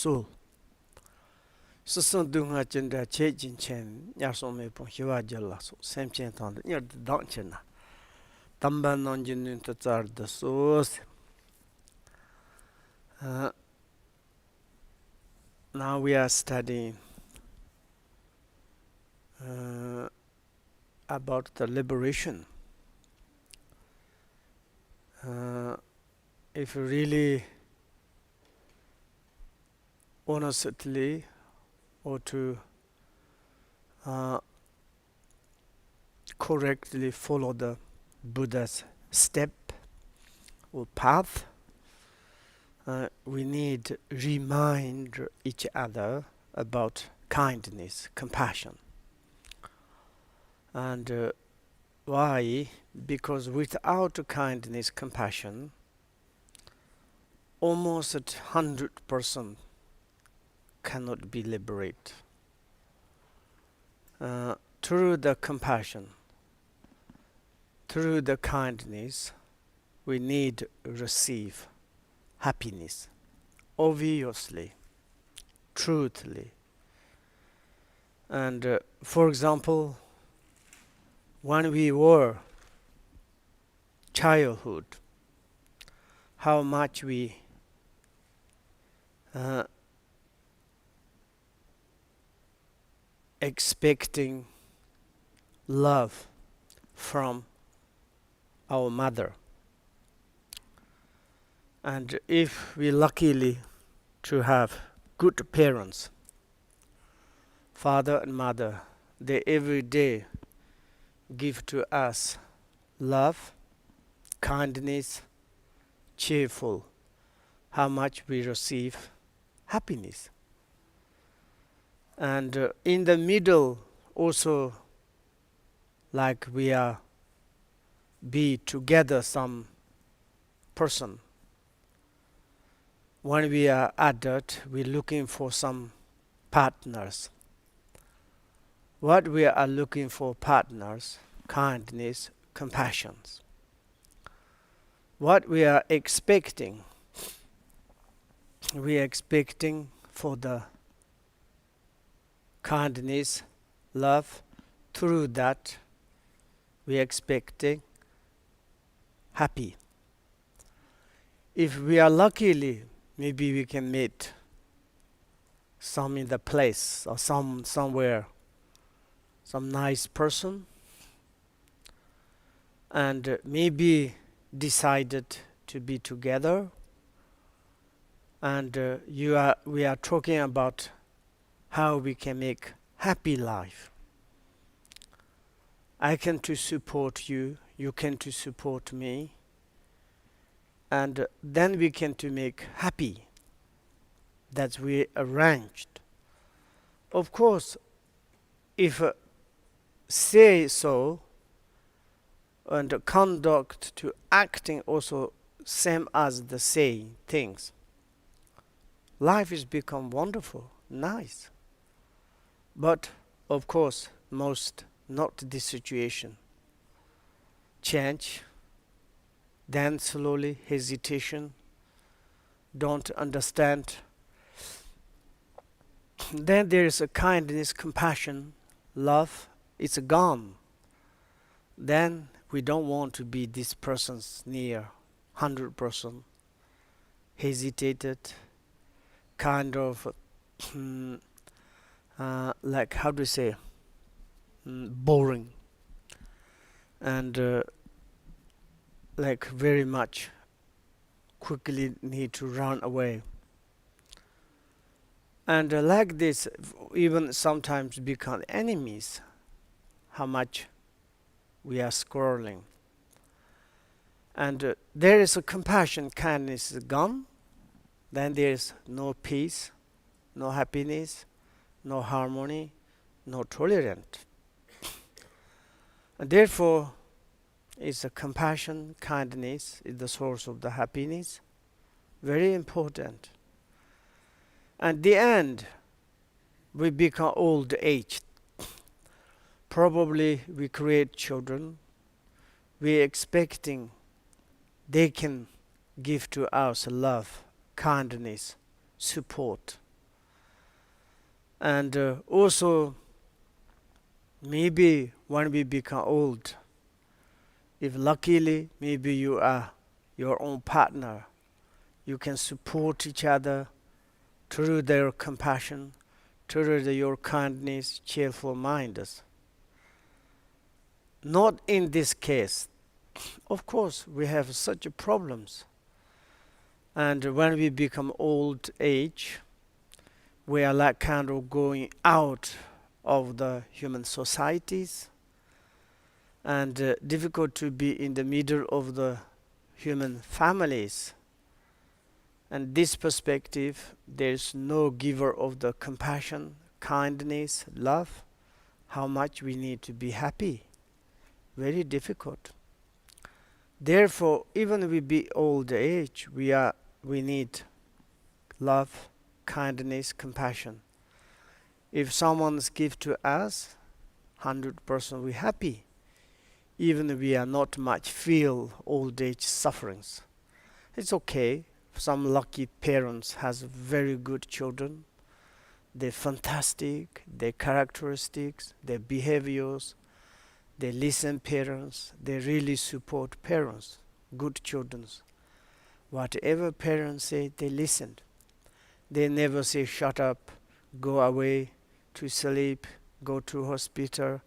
soul. So dunga chenda che jin chen ya so me pon hiwa jalla so sem chen tan nyar dang chen na tamba non jin nun ta tsar da so. Now we are studying about the liberation. If you really honestly or to correctly follow the Buddha's step or path, we need to remind each other about kindness, compassion. And why? Because without kindness, compassion, almost 100% cannot be liberated. Through the compassion, through the kindness, we need to receive happiness, obviously, truthfully. And for example, when we were childhood, how much we expecting love from our mother. And if we luckily to have good parents, father and mother, they every day give to us love, kindness, cheerful, how much we receive happiness. And in the middle also, like we are be together some person. When we are adult, we're looking for some partners. What we are looking for partners, kindness, compassion. What we are expecting, we are expecting for the kindness, love. Through that, we are expecting happy. If we are luckily, maybe we can meet some in the place or somewhere, some nice person, and maybe decided to be together. And we are talking about how we can make happy life. I can to support you, you can to support me, and then we can to make happy. That we arranged. Of course, if say so, and conduct to acting also same as the saying things, life has become wonderful, nice. But of course, most not this situation. Change, then slowly hesitation, don't understand. Then there is a kindness, compassion, love, it's gone. Then we don't want to be this person's near, 100%. Hesitated, kind of like how do you say, boring, and like very much quickly need to run away. And like this, even sometimes become enemies, how much we are quarreling. And there is a compassion, kindness is gone, then there is no peace, no happiness, no harmony, no tolerance. And therefore, it's a compassion, kindness is the source of the happiness, very important. At the end, we become old age. Probably we create children. We're expecting they can give to us love, kindness, support. And also, maybe when we become old, if luckily maybe you are your own partner, you can support each other through their compassion, through your kindness, cheerful minds. Not in this case. Of course, we have such problems. And when we become old age, we are like kind of going out of the human societies, and difficult to be in the middle of the human families. And this perspective, there's no giver of the compassion, kindness, love. How much we need to be happy. Very difficult. Therefore, even we be old age, we need love, kindness, compassion. If someone's give to us, 100% we happy. Even we are not much feel old age sufferings. It's okay. Some lucky parents has very good children. They're fantastic. Their characteristics, their behaviors. They listen parents. They really support parents. Good children. Whatever parents say, they listened. They never say shut up, go away, to sleep, go to hospital,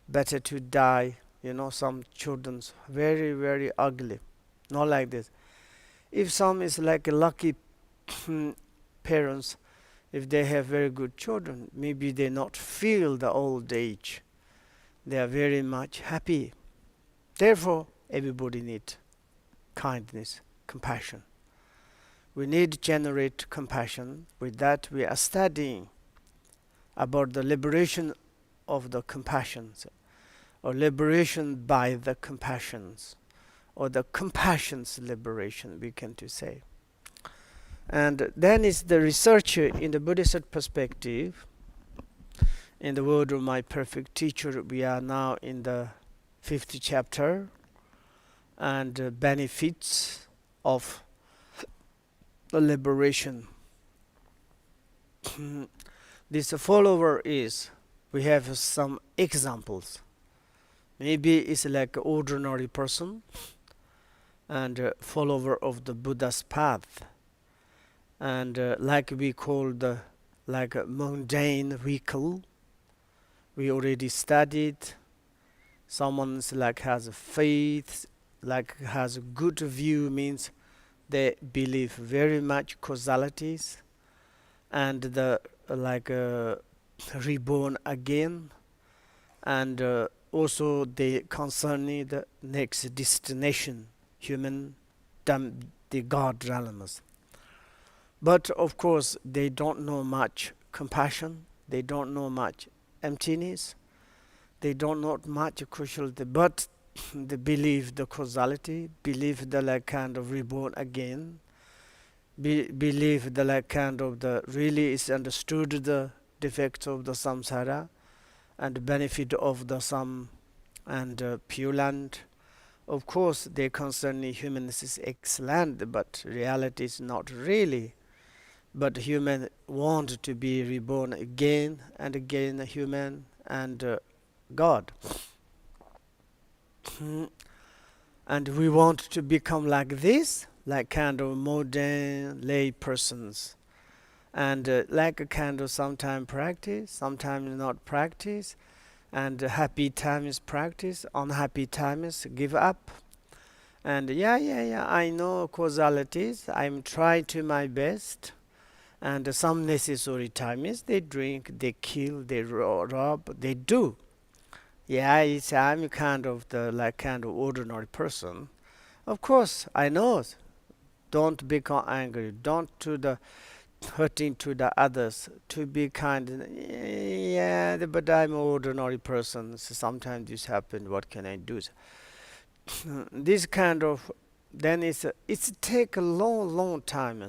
better to die. Some children's very, very ugly. Not like this. If some is like a lucky parents, if they have very good children, maybe they not feel the old age. They are very much happy. Therefore, everybody need kindness, compassion. We need to generate compassion. With that, we are studying about the liberation of the compassions, or liberation by the compassions, or the compassion's liberation, we can to say. And then is the researcher in the Buddhist perspective. In the word of my perfect teacher, we are now in the 5th chapter, and benefits of the liberation. This follower is, we have some examples. Maybe it's like an ordinary person and a follower of the Buddha's path, and like we call the like a mundane vehicle. We already studied. Someone's like has a faith, like has a good view, means they believe very much causalities, and the like reborn again, and also they concerning the next destination, human, the God realms. But of course, they don't know much compassion. They don't know much emptiness. They don't know much causality, but they believe the causality, believe the like kind of reborn again, believe the like kind of the really is understood the defects of the samsara and benefit of the sam and pure land. Of course, they concern humans is excellent, but reality is not really. But human want to be reborn again and again, human and God. And we want to become like this, like kind of modern lay persons, and like a kind of sometimes practice, sometimes not practice, and happy times practice, unhappy times give up. And yeah, I know causalities. I'm trying to my best. And some necessary times they drink, they kill, they rob, they do. Yeah, I'm kind of the like kind of ordinary person. Of course, I know. Don't become angry. Don't do the hurting to the others. To be kind. Yeah, but I'm an ordinary person. So sometimes this happens. What can I do? This kind of then it's take a long time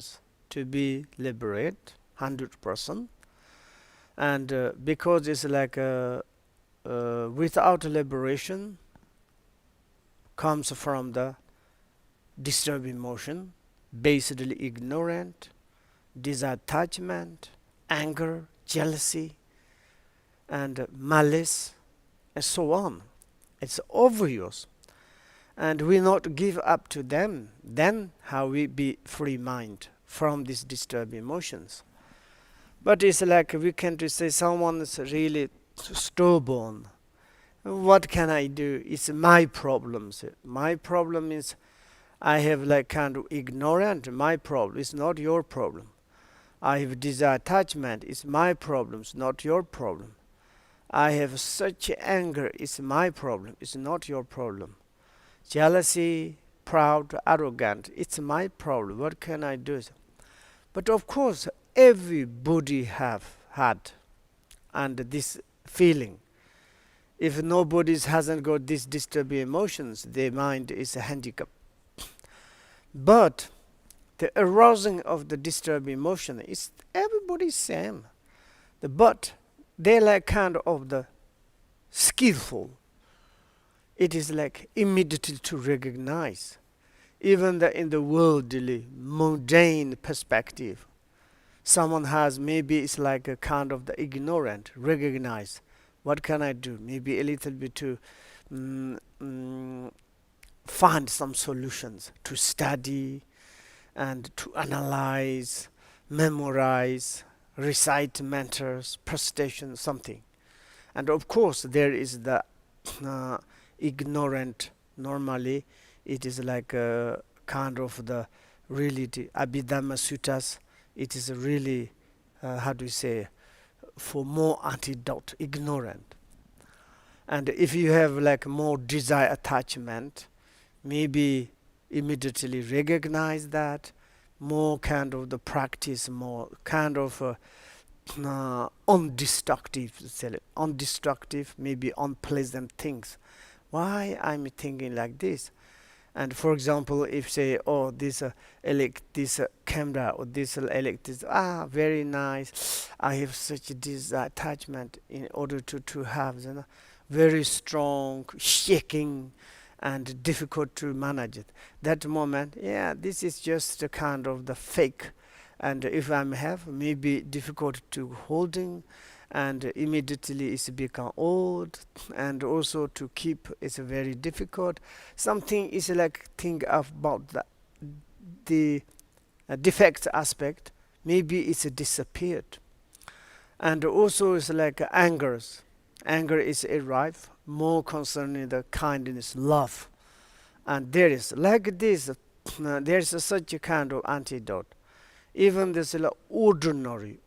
to be liberate 100%, and because it's like without liberation comes from the disturbed emotion, basically ignorant, disattachment, anger, jealousy, and malice, and so on. It's obvious. And we not give up to them, then how we be free mind from these disturbed emotions. But it's like we can just say someone is really stubborn. What can I do? It's my problems. My problem is I have like kind of ignorant. My problem is not your problem. I have desire attachment. It's my problem. It's not your problem. I have such anger. It's my problem. It's not your problem. Jealousy, proud, arrogant. It's my problem. What can I do? But of course, everybody have had and this feeling. If nobody hasn't got these disturbing emotions, their mind is a handicap. But the arousing of the disturbing emotion is everybody's same. But they like kind of the skillful. It is like immediately to recognize. Even in the worldly, mundane perspective, someone has maybe it's like a kind of the ignorant, recognize. What can I do? Maybe a little bit to find some solutions, to study and to analyze, memorize, recite mantras, prestation, something. And of course, there is the ignorant. Normally, it is like a kind of the really the Abhidhamma Suttas. It is really, how do you say, for more antidote, ignorant. And if you have like more desire attachment, maybe immediately recognize that, more kind of the practice, more kind of undestructive, maybe unpleasant things. Why I'm thinking like this? And for example, if say, oh, this camera or this very nice. I have such this attachment in order to have very strong shaking and difficult to manage it. That moment, yeah, this is just a kind of the fake. And if I'm have maybe difficult to holding, and immediately it's become old, and also to keep is very difficult. Something is like think about the defect aspect, maybe it's disappeared. And also it's like anger is arrived, more concerning the kindness, love. And there is like this, there is such a kind of antidote. Even this ordinary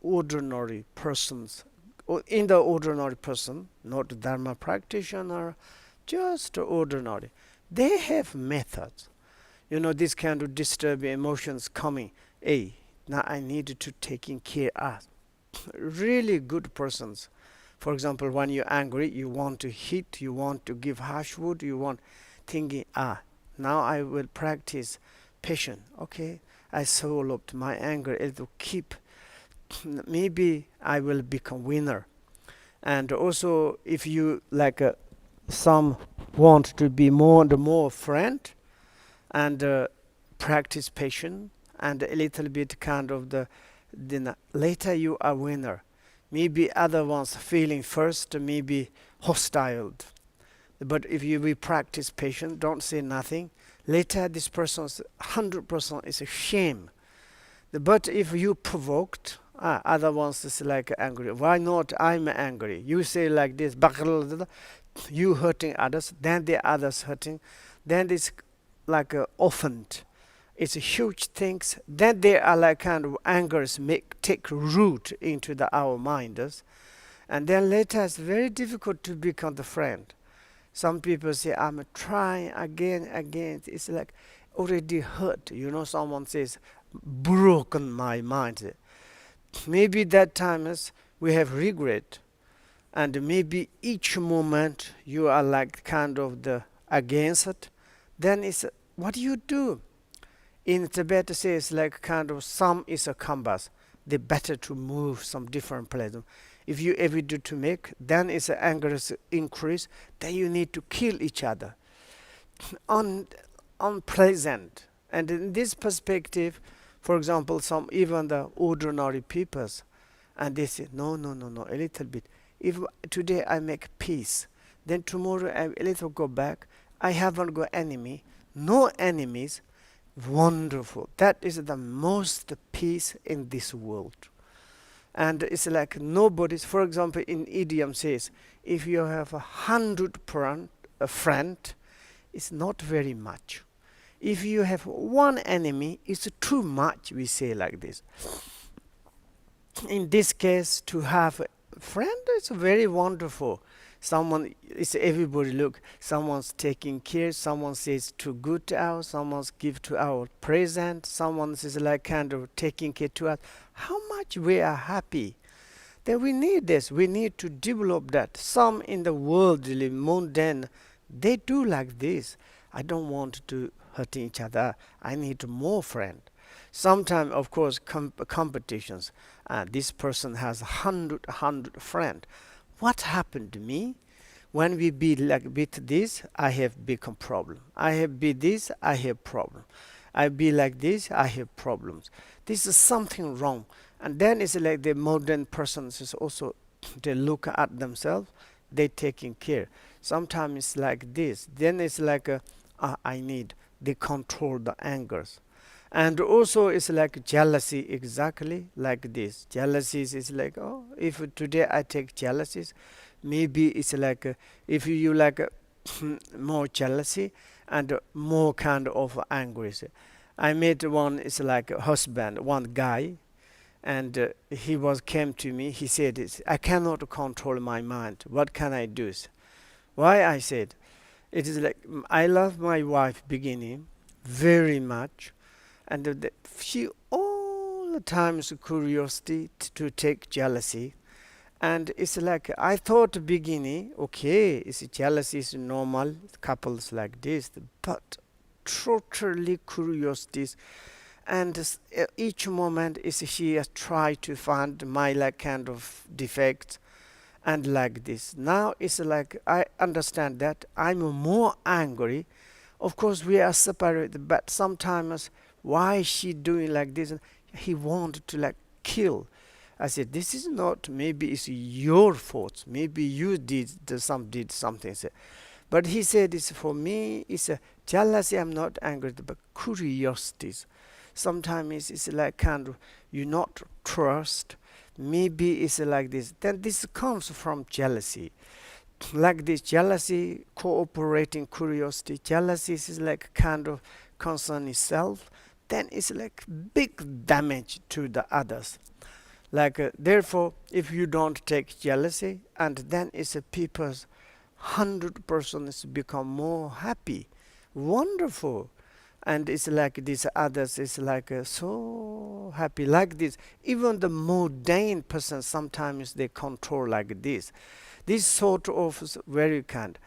persons, in the ordinary person, not Dharma practitioner, just ordinary, they have methods. This kind of disturbing emotions coming. Hey, now I need to taking care of. Really good persons. For example, when you're angry, you want to hit, you want to give harsh word, you want thinking, now I will practice patience. Okay, I swallowed my anger. It will keep. Maybe I will become winner. And also, if you like, some want to be more and more friend, and practice patience, and a little bit kind of then later you are winner. Maybe other ones feeling first, maybe hostile. But if you will practice patience, don't say nothing. Later this person's 100% is a shame. But if you provoked, other ones is like angry. Why not? I'm angry. You say like this, you hurting others, then the others hurting, then it's like offend. It's a huge things. Then there are like kind of angers take root into our minds, and then later it's very difficult to become the friend. Some people say, I'm trying again. It's like already hurt. Someone says, broken my mind. Maybe that time is we have regret, and maybe each moment you are like kind of the against it. Then it's what do you do? In Tibet, it says like kind of some is a compass. The better to move some different place. If you ever do to make, then it's an anger is increase. Then you need to kill each other. Unpleasant. And in this perspective, for example, some even the ordinary peoples, and they say no, a little bit. If today I make peace, then tomorrow I a little go back, I haven't got enemy, no enemies. Wonderful. That is the most peace in this world. And it's like nobody's, for example, in idiom says, if you have 100 a friend, it's not very much. If you have one enemy, it's too much, we say like this. In this case, to have a friend is very wonderful. Someone, it's everybody look, someone's taking care, someone says too good to us, someone's give to our present, someone is like kind of taking care to us. How much we are happy. Then we need this, we need to develop that. Some in the worldly, mundane, they do like this. I don't want to hurt each other, I need more friend. Sometimes, of course, competitions. This person has 100 friends. What happened to me? When we be like with this, I have become problem. I have be this, I have problem. I be like this, I have problems. This is something wrong. And then it's like the modern persons is also, they look at themselves, they taking care. Sometimes it's like this. Then it's like I need, they control the angers. And also it's like jealousy, exactly like this. Jealousy is like, oh, if today I take jealousies, maybe it's like if you like more jealousy and more kind of angry. I met one, it's like a husband, one guy, and he came to me, he said, I cannot control my mind, what can I do? Why? I said, it is like, I love my wife beginning very much, and she all the times curiosity to take jealousy. And it's like, I thought beginning, okay, it's jealousy is normal, couples like this, but totally curiosities. And each moment is she has tried to find my like kind of defects and like this. Now it's like, I understand that I'm more angry. Of course, we are separated, but sometimes why is she doing like this? He wanted to like kill. I said, this is not, maybe it's your fault. Maybe you did something. But he said, it's for me, it's a jealousy. I'm not angry, but curiosities. Sometimes it's like kind of, you not trust. Maybe it's like this. Then this comes from jealousy. Like this jealousy, cooperating curiosity. Jealousy is like kind of concern itself. Then it's like big damage to the others. Like therefore, if you don't take jealousy, and then it's a people's 100% is become more happy, wonderful, and it's like this others is like so happy like this. Even the mundane person sometimes they control like this. This sort of is very kind.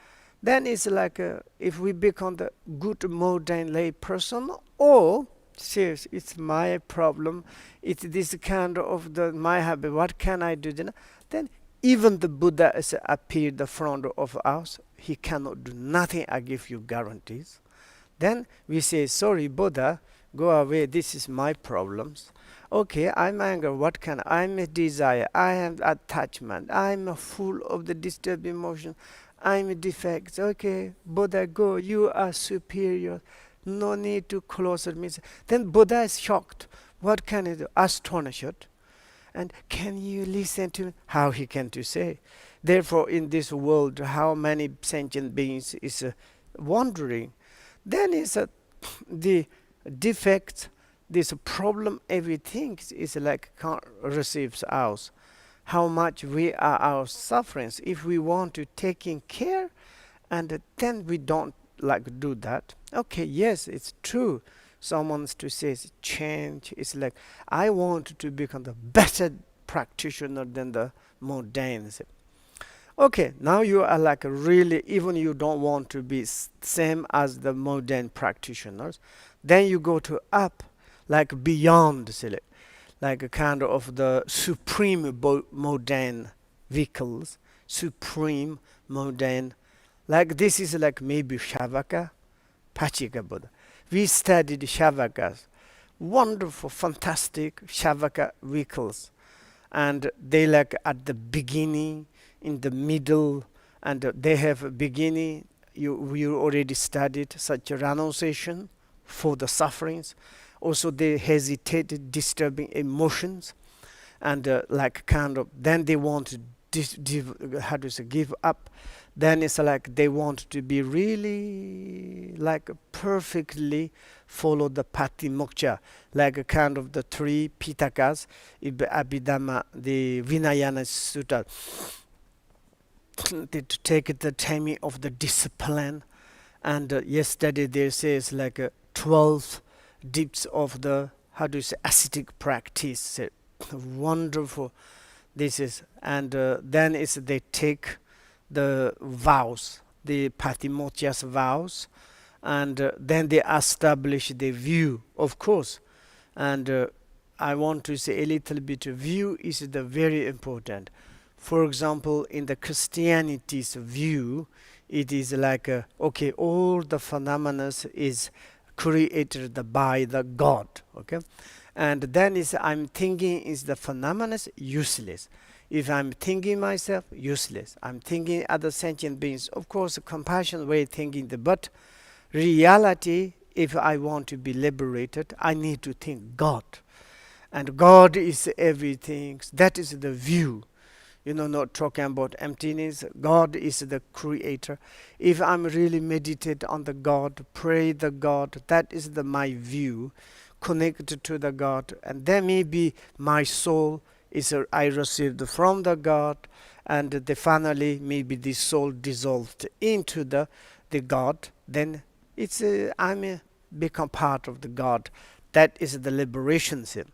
Then it's like if we become the good mundane lay person, or says it's my problem, it's this kind of the my habit, what can I do then? Even the Buddha is appeared the front of us, he cannot do nothing, I give you guarantees. Then we say, sorry Buddha, go away, this is my problems. Okay, I'm angry, what can I'm a desire, I have attachment, I'm full of the disturbed emotion, I'm a defect. Okay, Buddha, go, you are superior, no need to close it. Means then Buddha is shocked. What can he do? Astonished. And can you listen to how he can to say? Therefore, in this world, how many sentient beings is wandering? Then is the defect, this problem, everything is like receives ours. How much we are our sufferings. If we want to taking care, and then we don't like do that. Okay, yes, it's true. Someone's to say change. It's like I want to become the better practitioner than the mundane. Okay, now you are like really, even you don't want to be same as the modern practitioners, then you go to up, like beyond, like a kind of the supreme modern vehicles, supreme modern, like this is like maybe Shavaka, Pachika Buddha. We studied Shavakas, wonderful, fantastic Shavaka vehicles, and they like at the beginning, in the middle, and they have a beginning. You already studied such a renunciation for the sufferings. Also, they hesitated, disturbing emotions, and like kind of then they want to how to say, give up. Then it's like they want to be really like perfectly follow the patimokkha, like a kind of the three pitakas, Abhidhamma, the Vinayana Sutta, to take the timing of the discipline. And yesterday there says like 12 dips of the, how do you say, ascetic practice. Wonderful this is. And then is they take the vows, the patimokkha's vows, and then they establish the view, of course. And I want to say a little bit, view is the very important. For example, in the Christianity's view, it is like okay, all the phenomena is created by the God, okay. And then is I'm thinking is the phenomena useless. If I'm thinking myself, useless. I'm thinking other sentient beings, of course compassion way thinking, but reality, if I want to be liberated, I need to think God. And God is everything. That is the view. Not talking about emptiness. God is the creator. If I'm really meditate on the God, pray the God, that is my view, connected to the God. And then maybe my soul is I received from the God, and finally maybe the soul dissolved into the God. Then it's I'm become part of the God. That is the liberation sin.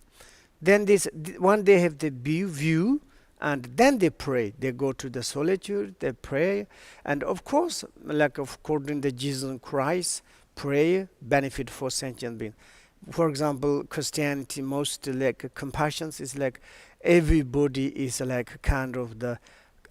Then this one they have the view, and then they pray. They go to the solitude, they pray, and of course, like according to Jesus Christ, pray benefit for sentient being. For example, Christianity most like compassion is like everybody is like kind of the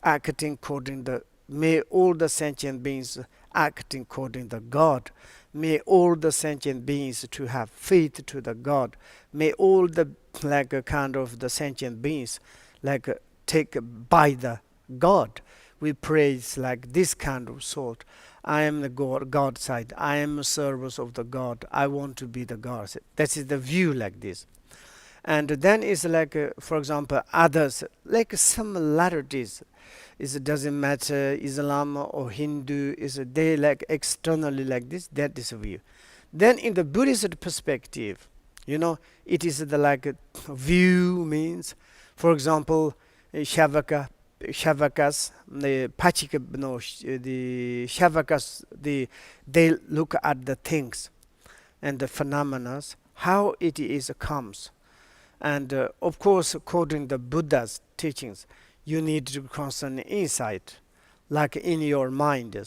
acting according the, may all the sentient beings acting according the God. May all the sentient beings to have faith to the God. May all the like a kind of the sentient beings like take by the God. We praise like this kind of sort. I am the God side. I am a service of the God. I want to be the God. That is the view like this. And then is like, for example, others like similarities. It doesn't matter Islam or Hindu. Is they like externally like this. That is a view. Then in the Buddhist perspective, it is the like view means, for example, Shavakas, the Pachika, no, the Shavakas, they look at the things and the phenomena, how it is comes. And of course, according to Buddha's teachings, you need to constant insight, like in your mind.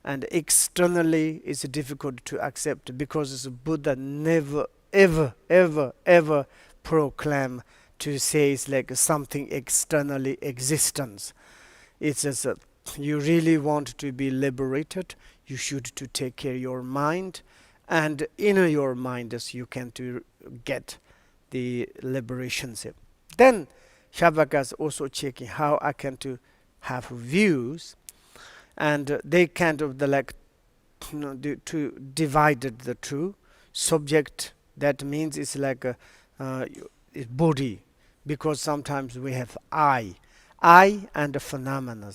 And externally, it's difficult to accept because Buddha never, ever, ever, ever proclaim to say it's like something externally existence. It's just you really want to be liberated, you should to take care of your mind, and in your mind as you can to get the liberation. Then Shavakas also checking how I can to have views, and they kind of the like to divided the two subject. That means it's like a body, because sometimes we have I and the phenomena.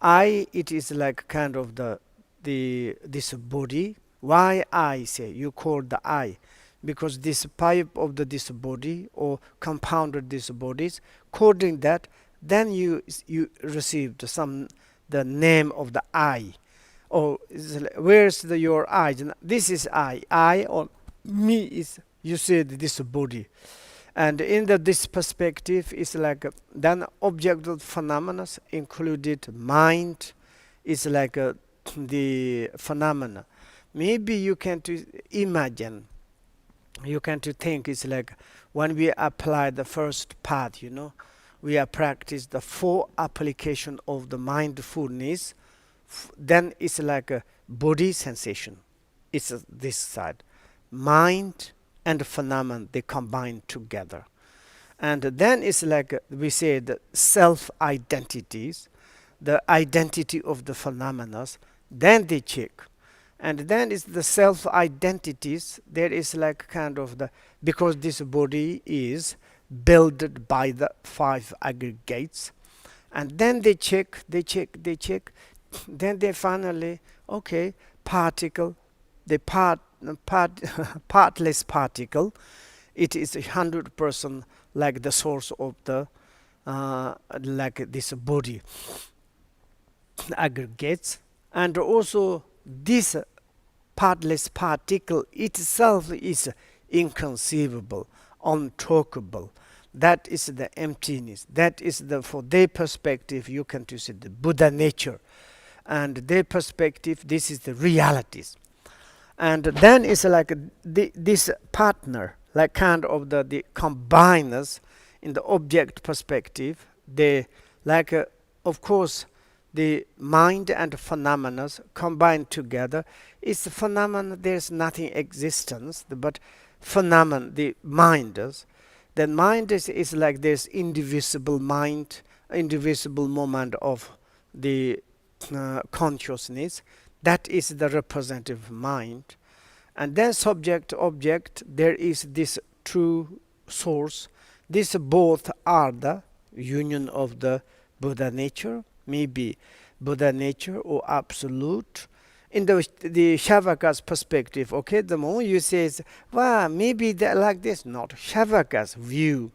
It is like kind of the this body. Why I say you call the I? Because this pipe of this body or compounded these bodies, coding that, then you received the name of the I. Or where's your I? This is I or me is, you said, this body. And in this perspective, it's like then objective phenomena included mind is like the phenomena. Maybe you can to imagine, you can to think it's like when we apply the first part, we have practiced the four application of the mindfulness. Then it's like a body sensation. It's this side. Mind and phenomenon, they combine together. And then it's like we say the self identities. the identity of the phenomena. Then they check. And then is the self-identities. There is like kind of the, because this body is built by the five aggregates. And then they check, they check. Then they finally, okay, particle, the partless particle, it is 100% like the source of the like this body aggregates. And also this partless particle itself is inconceivable, untalkable. That is the emptiness. That is the, for their perspective, you can to see the Buddha nature. And their perspective, this is the realities. And then it's like this partner, like kind of the combiners in the object perspective. They like, of course, the mind and phenomena combined together. It's the phenomena, there's nothing existence, but phenomenon, the mind is. The mind is like this indivisible mind, indivisible moment of the consciousness. That is the representative mind. And then subject object, there is this true source. These both are the union of the Buddha nature, maybe Buddha nature or absolute. In the Shavaka's perspective, okay, the moment you say, well, maybe they're like this, not Shavaka's view.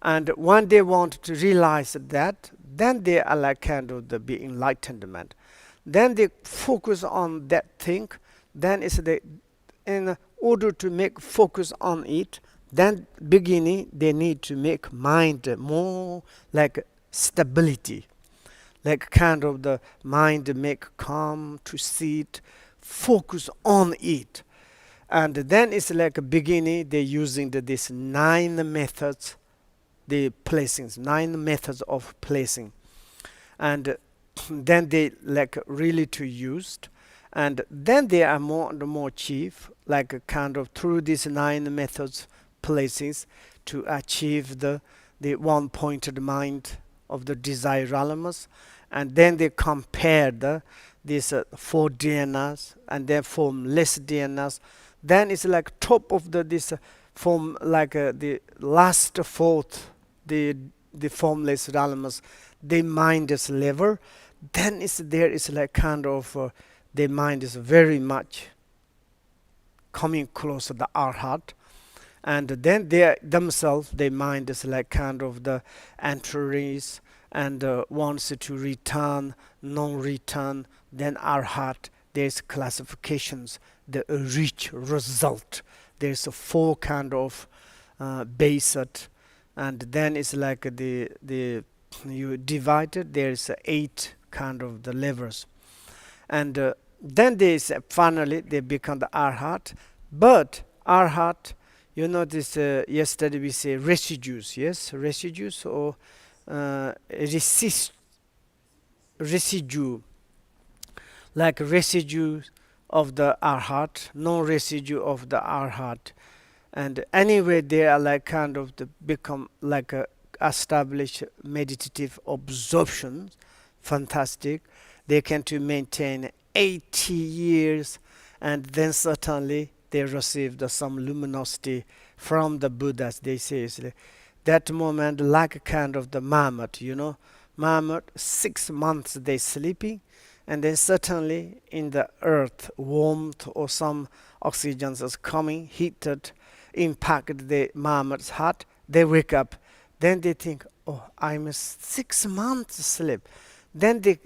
And when they want to realize that, then they are like kind of the enlightenment. Then they focus on that thing. Then it's the, in order to make focus on it, then beginning they need to make mind more like stability, like kind of the mind make calm to sit, focus on it. And then it's like a beginning, they're using this 9 methods, the placings, 9 methods of placing. And then they like really to used. And then they are more and more chief, like a kind of through these 9 methods placings to achieve the one-pointed mind of the desire elements. And then they compare these 4 dhyanas and then formless dhyanas. Then it's like top of this form, like the last 4th, the formless elements, the mind is level. Then there is like kind of the mind is very much coming close to the arhat. And then they themselves, their mind is like kind of the entries and wants to return, non-return, then arhat. There's classifications, the rich result. There's 4 kind of basic, and then it's like the you divided. There's 8 kind of the levels, and then there's finally they become the arhat. But arhat, you notice yesterday we say residues, yes, residues or residue, like residue of the arhat, no residue of the arhat. And anyway, they are like kind of the become like a established meditative absorption. Fantastic. They can to maintain 80 years, and then certainly they received some luminosity from the Buddhas. They say that moment like a kind of the mammoth, you know, mammoth 6 months they sleeping, and then certainly in the earth warmth or some oxygens is coming, heated, impact the mammoth's heart. They wake up, then they think, oh, I'm 6 months sleep. Then they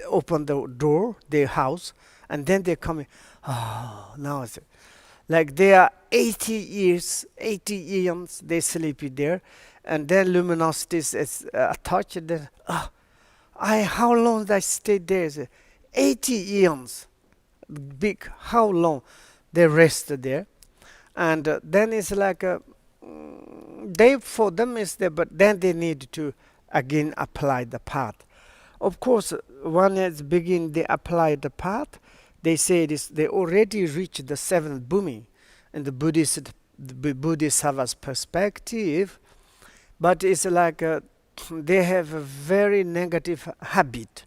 open the door, their house, and then they come in. Oh, now it's like they are 80 years, 80 eons, they sleepy there, and then luminosity is attached. Then, how long did I stay there? 80 eons, big. How long they rest there, and then it's like they for them is there, but then they need to again apply the path. Of course, when it's begin they apply the path, they say this, they already reached the 7th bhumi in the Buddhist Sava's perspective, but it's like they have a very negative habit.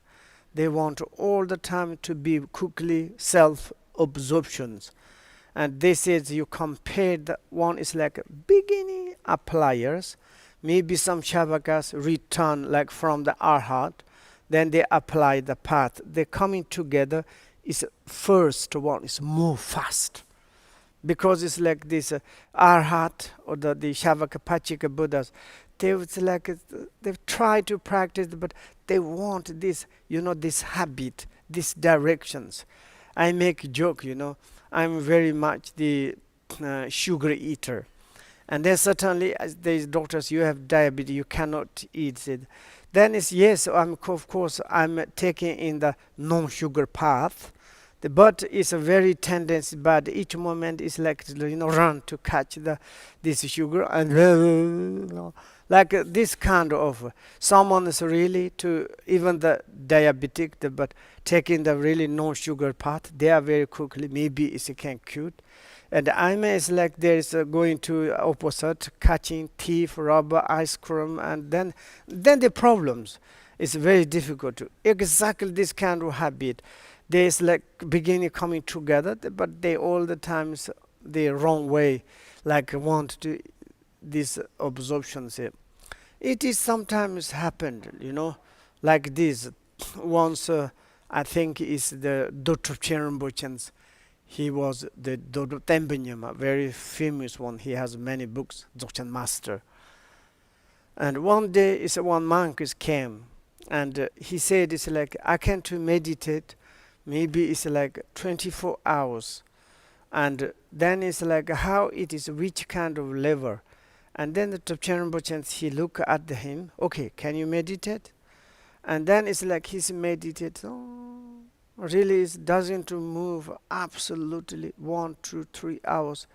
They want all the time to be quickly self-absorptions. And this is, you compare the one is like beginning appliers, maybe some shavakas return like from the arhat, then they apply the path. They coming together is first one is more fast because it's like this arhat or the Shavaka Pachika Buddhas. It's like they've tried to practice, but they want this, this habit, these directions. I make joke, I'm very much the sugar eater. And then certainly, as these doctors, you have diabetes, you cannot eat it. Then it's yes, of course, I'm taking in the non-sugar path. But it's a very tendency, but each moment is like, run to catch this sugar and like this kind of someone is really to even the diabetic, but taking the really no-sugar path, they are very quickly, maybe it's can cute. And I'm is like there is going to opposite, catching thief, robber, ice cream, and then the problems. It's very difficult to exactly this kind of habit. There's like beginning coming together, but they all the times the wrong way, like want to these absorptions. It is sometimes happened, like this. Once I think is the Dr. Rinpoche. He was the Dodo Tempenyama, a very famous one. He has many books, Dzogchen Master. And one day, one monk came, and he said, "It's like I can to meditate. Maybe it's like 24 hours, and then it's like how it is, which kind of level." And then the Dzogchen Rinpoche, he look at him. Okay, can you meditate? And then it's like he's meditate. Oh, really it doesn't move absolutely 1 to 3 hours.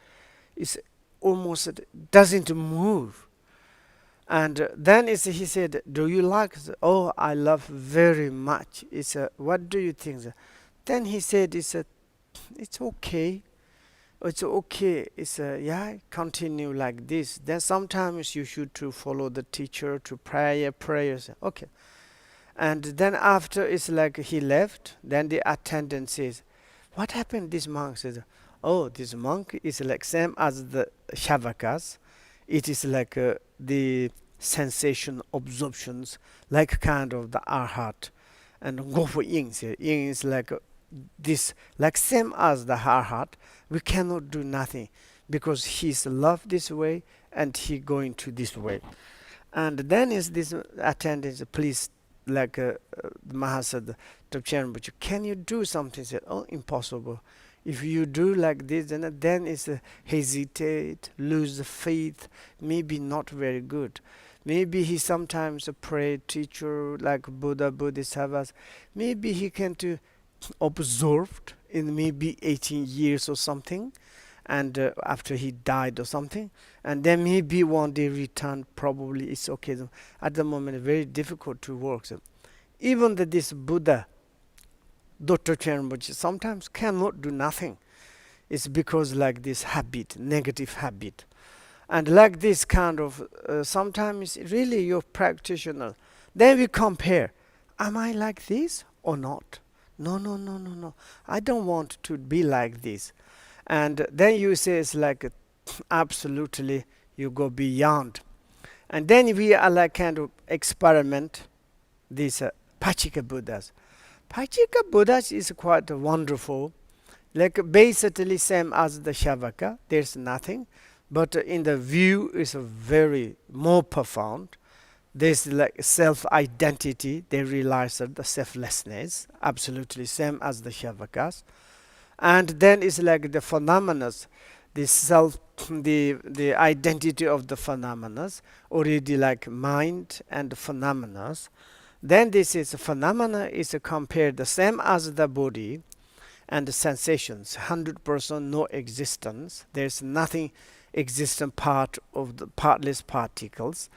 It's almost doesn't move. And then he said, "Do you like it?" "Oh, I love very much." What do you think? Then he said, "It's okay. It's okay. Yeah, continue like this. Then sometimes you should to follow the teacher to prayers." Okay. And then after it's like he left, then the attendant says, "What happened?" This monk says, "Oh, this monk is like same as the Shavakas. It is like the sensation absorptions, like kind of the arhat." And go for yin. Yin is like this, like same as the arhat. We cannot do nothing because he's loved this way and he going to this way. And then is this attendant, "Please, like the Mahasad Dzogchen Rinpoche, can you do something?" He said, "Oh, impossible. If you do like this, then it's hesitate, lose the faith, maybe not very good. Maybe he sometimes pray teacher like Buddha, Bodhisattvas. Maybe he can to observed in maybe 18 years or something, and after he died or something, and then maybe one day return, probably it's okay." At the moment very difficult to work. So even this Buddha, Dr. Rinpoche, sometimes cannot do nothing. It's because like this habit, negative habit. And like this kind of sometimes really your practitioner, then we compare, am I like this or not? No, I don't want to be like this. And then you say it's like absolutely you go beyond. And then we are like kind of experiment these Pachika Buddhas. Pachika Buddhas is quite wonderful. Like basically same as the Shavaka, there's nothing. But in the view is very more profound. There's like self-identity. They realize that the selflessness, absolutely same as the Shavakas. And then it's like the phenomena, the self, the identity of the phenomena, already like mind and phenomena. Then this is phenomena is compared the same as the body and the sensations, 100% no existence. There's nothing existent part of the partless particles.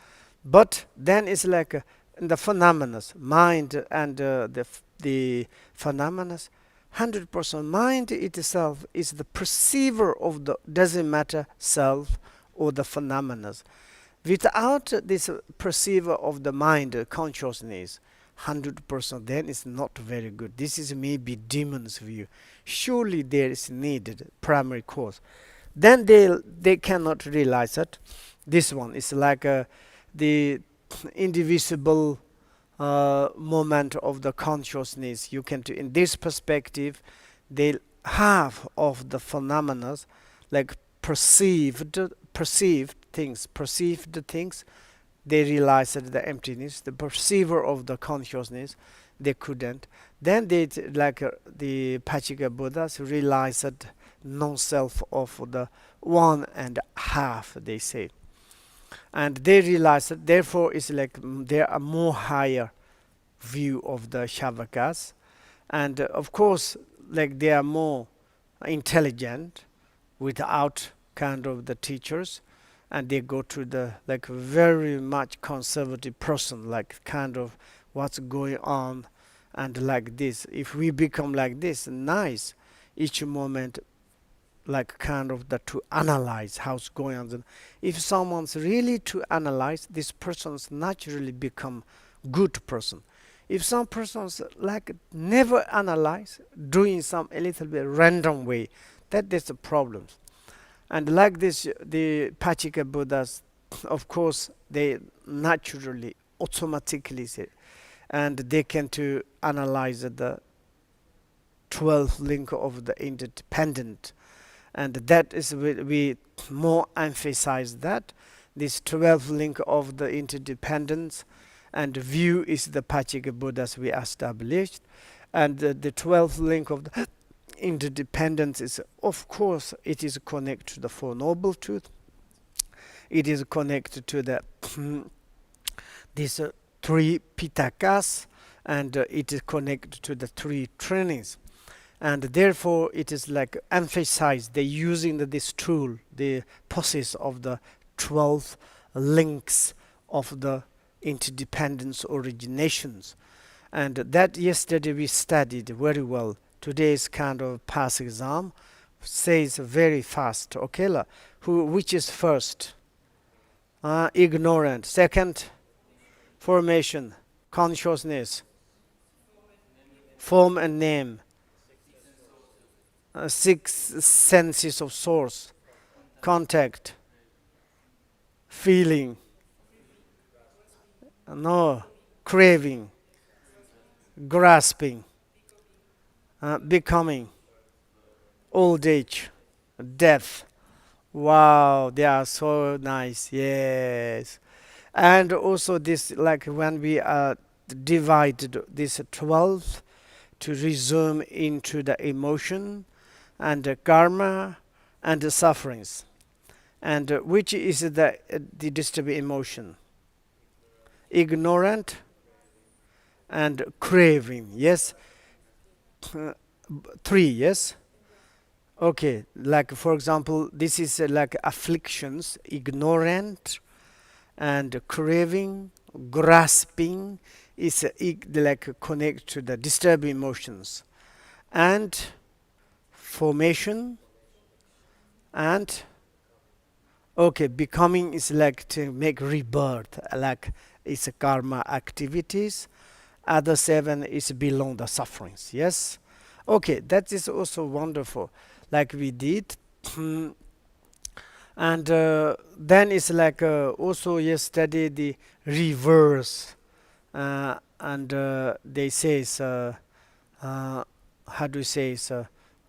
But then it's like the phenomena, mind and the phenomena, 100% mind itself is the perceiver of the doesn't matter self or the phenomena. Without this perceiver of the mind, consciousness, 100%, then it's not very good. This is maybe demon's view. Surely there is needed primary cause. Then they cannot realize that this one is like the indivisible moment of the consciousness. You can, in this perspective, they have of the phenomena like perceived things. They realized that the emptiness, the perceiver of the consciousness, they couldn't. Then they like the Pachika Buddhas realized that non-self of the one and a half, they say, and they realized that therefore it's like there are more higher view of the Shavakas, and of course like they are more intelligent without kind of the teachers, and they go to the like very much conservative person, like kind of what's going on, and like this, if we become like this, nice, each moment like kind of that to analyze how's going on. If someone's really to analyze, this person's naturally become good person. If some persons like never analyze, doing some a little bit random way, that is a problem. And like this, the Pachika Buddhas, of course, they naturally, automatically say, and they can to analyze the 12th link of the interdependent, and that is we more emphasize that this 12th link of the interdependence and view is the Pachika Buddhas we established, and the 12th link of the interdependence is, of course, it is connected to the Four Noble Truth. It is connected to the these three Pitakas, and it is connected to the three trainings. And therefore it is like emphasized they using this tool, the process of the 12 links of the interdependence originations. And that yesterday we studied very well. Today's kind of past exam says very fast. Okay, which is first? Ignorant. Second, formation, consciousness, form and name. Six senses of source, contact, feeling, no, craving, grasping, becoming, old age, death. Wow, they are so nice. Yes. And also this, like when we divided this 12 to resume into the emotion and the karma and the sufferings, and which is the disturbed emotion? Ignorant and craving. Yes. Three. Yes. Okay, like for example, this is like afflictions, ignorant and craving, grasping is like connect to the disturbed emotions, and formation, and okay, becoming is like to make rebirth, like it's a karma activities. Other seven is belong the sufferings. Yes. Okay, that is also wonderful, like we did. And then it's like also yesterday the reverse, and they say how do you say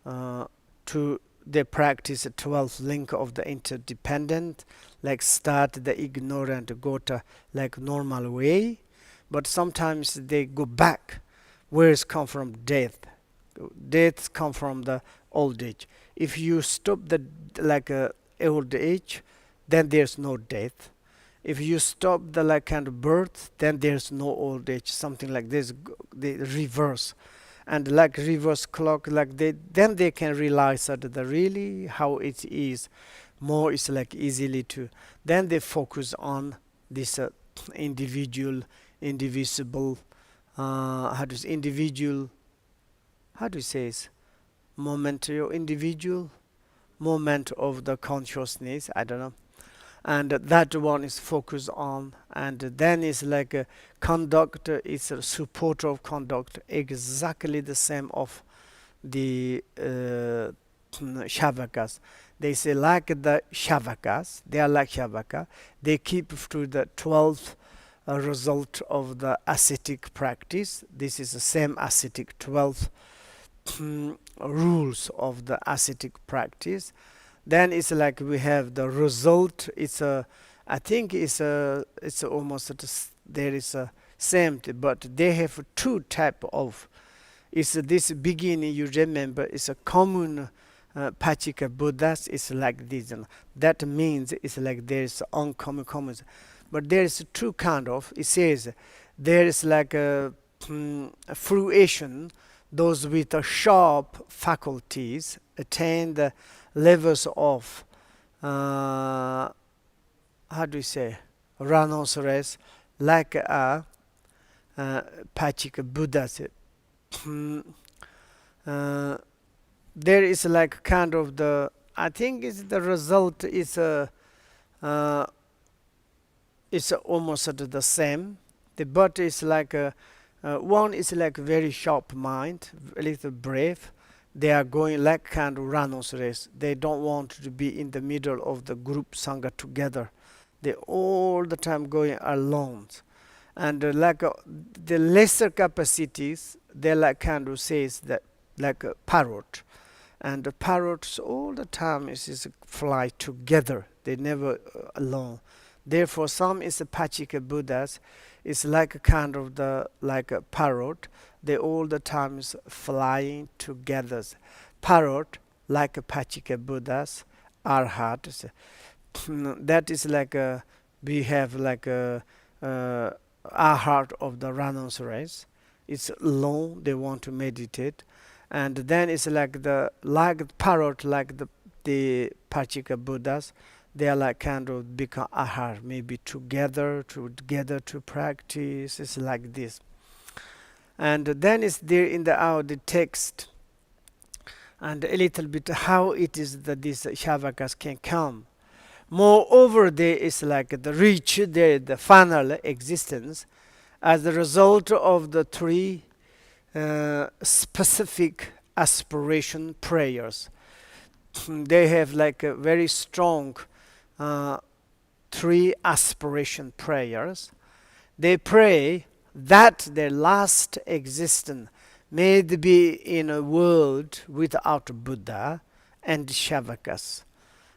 to they practice a 12th link of the interdependent, like start the ignorant, go to like normal way, but sometimes they go back. Where is come from? Death come from the old age. If you stop the like old age, then there's no death. If you stop the like kind of birth, then there's no old age. Something like this, the reverse, and like reverse clock, like then they can realize that the really how it is. More is like easily to. Then they focus on this individual, indivisible. Individual? How do you say it? Momentary individual moment of the consciousness. I don't know. and that one is focused on. And then is like a conduct is a support of conduct, exactly the same of the shavakas. They say like the shavakas, they are like shavaka. They keep to the 12th result of the ascetic practice. This is the same ascetic 12 rules of the ascetic practice. Then it's like we have the result. It's a, I think it's almost there is a same, but they have two type of. It's this beginning. You remember, it's a common Pachika Buddhas. It's like this, and that means it's like there is uncommon common. But there is two kind of. It says there is like a fruition. Those with sharp faculties attain the levels of how do you say rhinoceros, like a Pachika Buddhas. There is like kind of the, I think is the result is it's almost the same. The but is like one is like very sharp mind, a little brave. They are going like kind of rhinoceros. They don't want to be in the middle of the group sangha together. They all the time going alone. And like the lesser capacities, they like kind of says that like a parrot. And the parrots all the time is fly together. They never alone. Therefore, some is a Pachika Buddhas. It's like a kind of the like a parrot. They all the time is flying together. Parrot like a Pachika Buddhas, Arhat. That is like a, we have like a Arhat of the rhinoceros. It's long. They want to meditate, and then it's like the parrot like the Pachika Buddhas. They are like kind of become ahar, maybe together to practice. It's like this. And then it's there in the text, and a little bit how it is that these shavakas can come. Moreover, there is like the reach, there the final existence as the result of the three specific aspiration prayers. They have like a very strong three aspiration prayers. They pray that their last existence may be in a world without Buddha and Shavakas.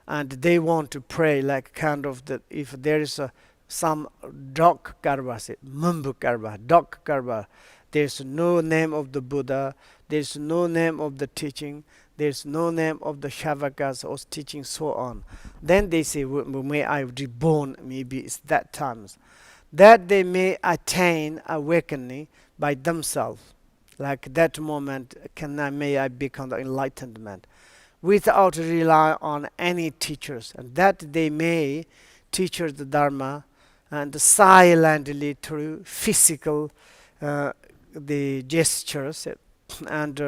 And they want to pray like kind of that if there is some dog karma, say mumbu karma, dog karma, there's no name of the Buddha, there's no name of the teaching, there's no name of the Shavakas or teaching, so on. Then they say, may I reborn, maybe it's that times. That they may attain awakening by themselves. Like that moment, may I become the enlightenment without relying on any teachers, and that they may teach the Dharma and silently through physical the gestures and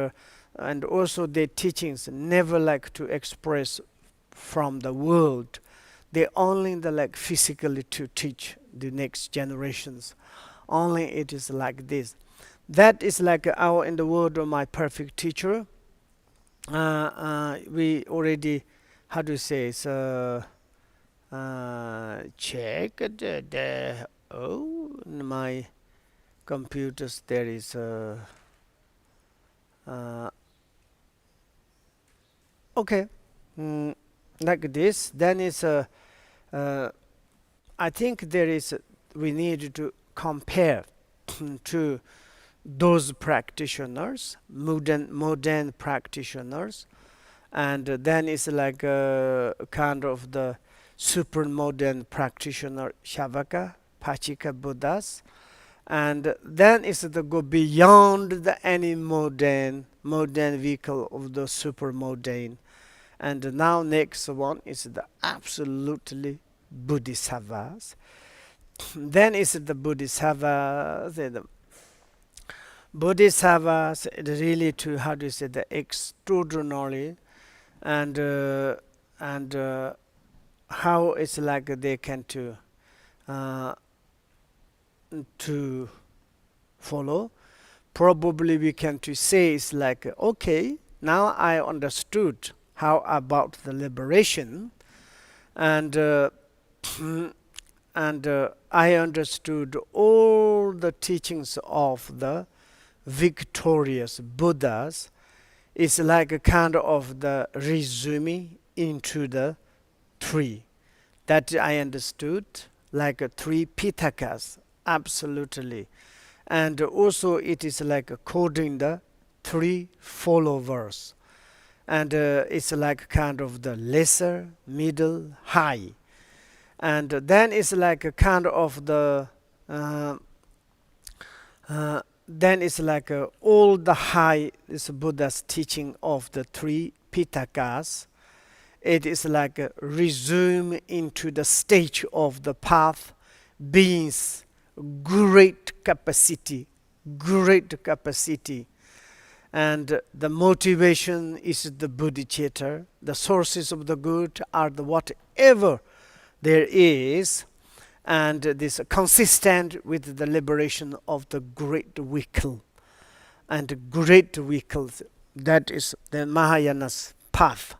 also their teachings never like to express from the world. They only like physically to teach the next generations. Only it is like this. That is like our in the word of my perfect teacher. We already, how do you say, so check the in my computers there is okay, like this. Then it's I think there is we need to compare to those practitioners, modern practitioners, and then it's like a kind of the super modern practitioner Shavaka, Pachika Buddhas, and then it's the go beyond the any modern vehicle of the super modern, and now next one is the absolutely Bodhisattvas. Then is the Bodhisattvas, the Bodhisattvas really to how do you say the extraordinary and how it's like they can to follow. Probably we can to say it's like, okay, now I understood how about the liberation, and I understood all the teachings of the victorious Buddhas. It's like a kind of the resume into the three that I understood, like three Pitakas, absolutely. And also it is like coding the three followers. And it's like kind of the lesser, middle, high. And then it's like a kind of the then it's like all the high is Buddha's teaching of the three Pitakas. It is like resume into the stage of the path beings great capacity, and the motivation is the bodhicitta. The sources of the good are the whatever there is, and this consistent with the liberation of the great vehicle. And great vehicles, that is the Mahayana's path.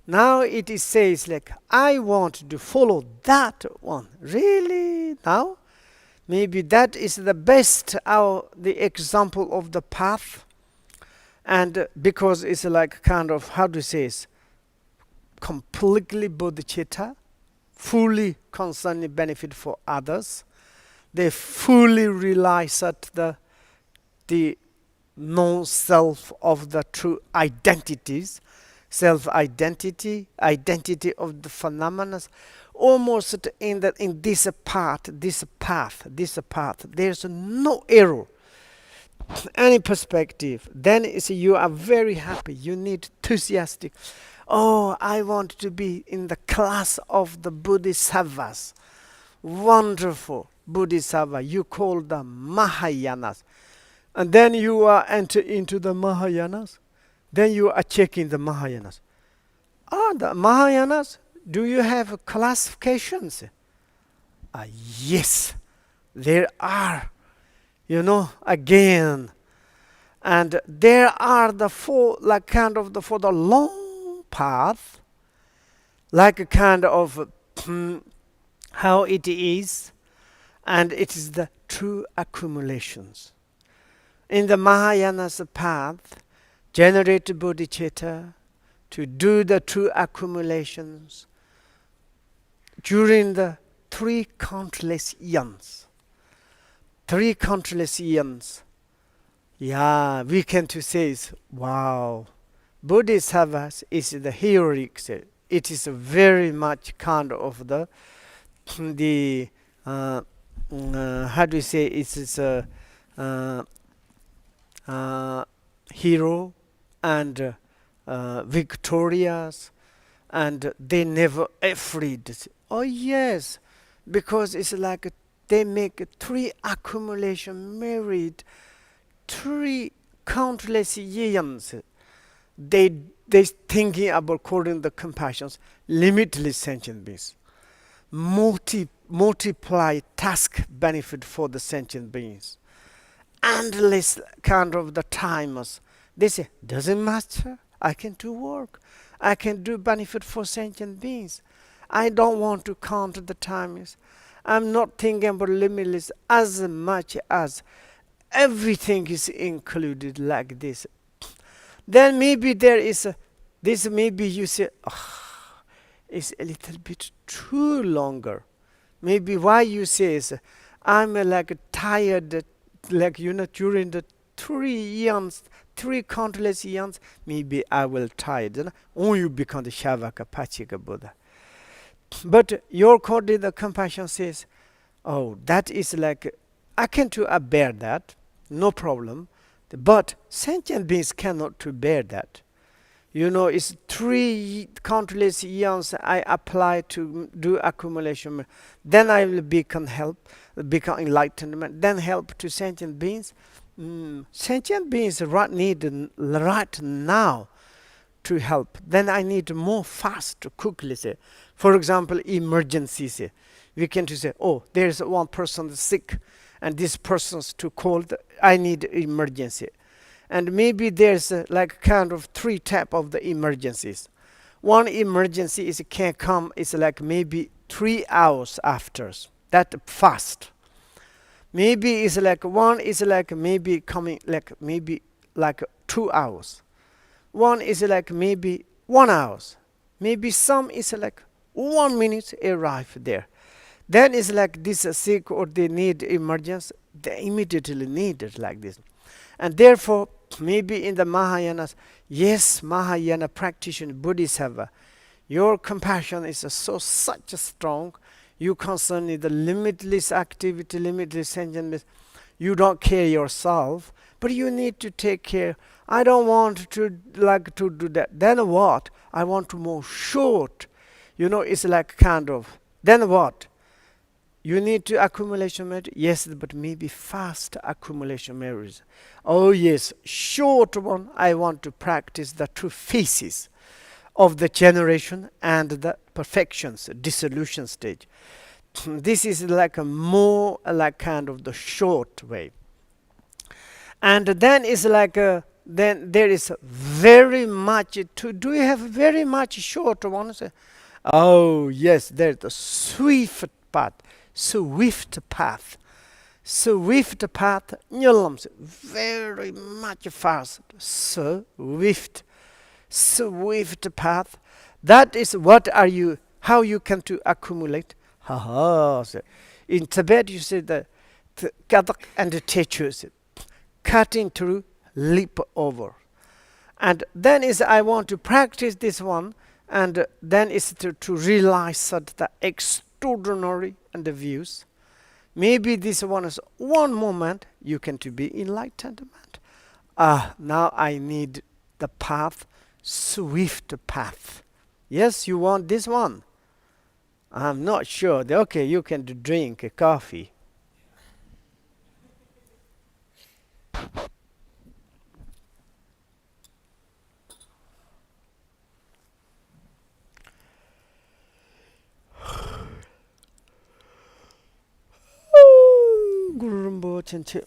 Now it is says like, I want to follow that one. Really? Now? Maybe that is the best, the example of the path. And because it's like kind of, how to say it, completely bodhicitta, fully concerning benefit for others. They fully realize that the non-self of the true identities, self-identity, identity of the phenomena, almost in this path, there's no error, any perspective. Then you are very happy, you need enthusiastic. Oh, I want to be in the class of the Bodhisattvas. Wonderful Bodhisattva, you call the Mahayanas. And then you are enter into the Mahayanas. Then you are checking the Mahayanas. The Mahayanas, do you have classifications? Yes, there are. Again. And there are the four, like kind of for the long path, like a kind of how it is, and it is the true accumulations. In the Mahayana's path, generate bodhicitta to do the true accumulations during the three countless eons. Three countless eons. Yeah, we can to say, wow, Bodhisattvas is the heroic. It is very much kind of the how do you say, it is a hero and victorious, and they never afraid. Oh yes, because it's like they make three accumulation married, three countless eons. They thinking about calling the compassions limitless sentient beings. Multiply task benefit for the sentient beings. Endless kind of the timers. They say, doesn't matter, I can do work. I can do benefit for sentient beings. I don't want to count the timers. I'm not thinking about limitless as much as everything is included like this. Then maybe there is this, maybe you say, it's a little bit too longer. Maybe why you say is, I'm like tired, like during the 3 eons, 3 countless eons, maybe I will tired. Or you become the Shavaka Pachika Buddha. But your code, the compassion says, oh, that is like, I can to bear that, no problem. But sentient beings cannot to bear that. It's 3 countless eons I apply to do accumulation. Then I will become enlightenment. Then help to sentient beings. Sentient beings need right now to help. Then I need more fast, quickly say, For example, emergencies. We can to say, oh, there's one person sick, and this person's too cold. I need emergency. And maybe there's like kind of three type of the emergencies. One emergency is can come. It's like maybe 3 hours after. That fast. Maybe it's like one is like maybe coming like maybe like 2 hours. One is like maybe 1 hour. Maybe some is like 1 minute arrive there. Then it's like this sick or they need emergency. They immediately need it like this. And therefore, maybe in the Mahayanas, yes, Mahayana practitioner, Buddhists have your compassion is so such strong. You concern in the limitless activity, limitless sentience. You don't care yourself, but you need to take care. I don't want to like to do that. Then what? I want to move short. It's like kind of. Then what? You need to accumulation merit. Yes, but maybe fast accumulation merit. Oh yes, short one. I want to practice the two phases of the generation and the perfections, dissolution stage. This is like a more like kind of the short way. And then is like then there is very much to do. You have very much short ones. Oh yes, there's the swift path. Swift path. Swift path. Nyolams very much fast. Swift path. That is what are you, how you can to accumulate. In Tibet you say the kadak and the teachers cutting through, leap over. And then is I want to practice this one, and then is to realize that the extraordinary and the views. Maybe this one is one moment you can to be enlightenment. Now I need the path, swift path. Yes, you want this one. I'm not sure. Okay, you can drink a coffee. Guru Rinpoche